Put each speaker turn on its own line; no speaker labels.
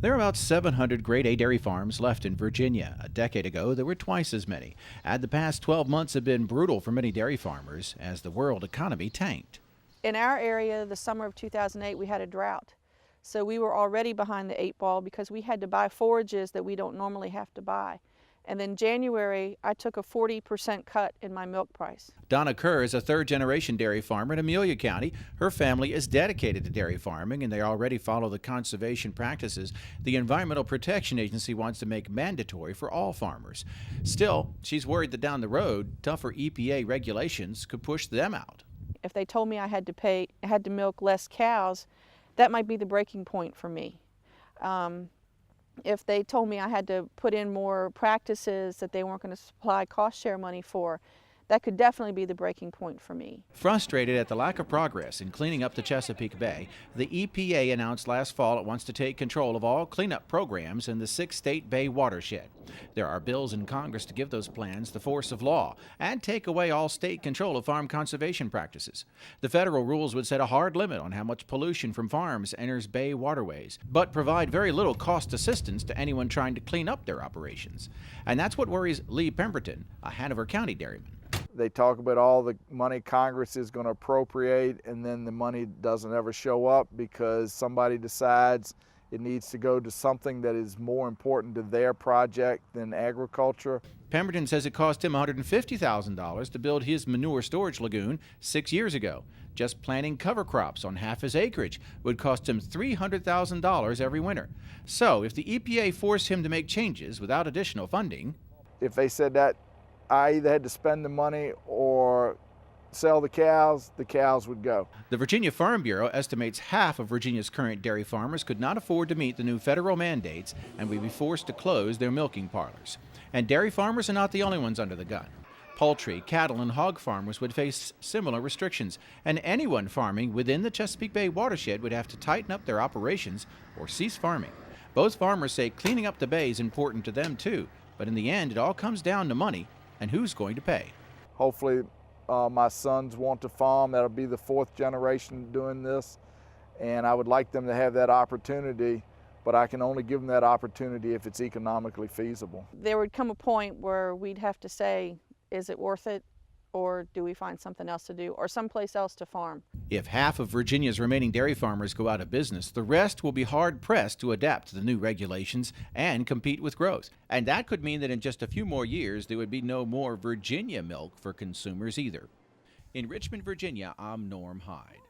There are about 700 grade A dairy farms left in Virginia. A decade ago, there were twice as many. And the past 12 months have been brutal for many dairy farmers as the world economy tanked.
In our area, the summer of 2008, we had a drought. So we were already behind the 8 ball because we had to buy forages that we don't normally have to buy. And then January, I took a 40% cut in my milk price.
Donna Kerr is a third-generation dairy farmer in Amelia County. Her family is dedicated to dairy farming, and they already follow the conservation practices the Environmental Protection Agency wants to make mandatory for all farmers. Still, she's worried that down the road, tougher EPA regulations could push them out.
If they told me I had to milk less cows, that might be the breaking point for me. If they told me I had to put in more practices that they weren't going to supply cost share money for, that could definitely be the breaking point for me.
Frustrated at the lack of progress in cleaning up the Chesapeake Bay, the EPA announced last fall it wants to take control of all cleanup programs in the 6-state Bay watershed. There are bills in Congress to give those plans the force of law and take away all state control of farm conservation practices. The federal rules would set a hard limit on how much pollution from farms enters Bay waterways, but provide very little cost assistance to anyone trying to clean up their operations. And that's what worries Lee Pemberton, a Hanover County dairyman.
They talk about all the money Congress is going to appropriate, and then the money doesn't ever show up because somebody decides it needs to go to something that is more important to their project than agriculture.
Pemberton says it cost him $150,000 to build his manure storage lagoon 6 years ago. Just planting cover crops on half his acreage would cost him $300,000 every winter. So if the EPA forced him to make changes without additional funding,
if they said that I either had to spend the money or sell the cows would go.
The Virginia Farm Bureau estimates half of Virginia's current dairy farmers could not afford to meet the new federal mandates and would be forced to close their milking parlors. And dairy farmers are not the only ones under the gun. Poultry, cattle, and hog farmers would face similar restrictions, and anyone farming within the Chesapeake Bay watershed would have to tighten up their operations or cease farming. Both farmers say cleaning up the bay is important to them too, but in the end it all comes down to money and who's going to pay.
Hopefully my sons want to farm. That'll be the 4th generation doing this, and I would like them to have that opportunity, but I can only give them that opportunity if it's economically feasible.
There would come a point where we'd have to say, is it worth it, or do we find something else to do, or someplace else to farm?
If half of Virginia's remaining dairy farmers go out of business, the rest will be hard-pressed to adapt to the new regulations and compete with growth. And that could mean that in just a few more years, there would be no more Virginia milk for consumers either. In Richmond, Virginia, I'm Norm Hyde.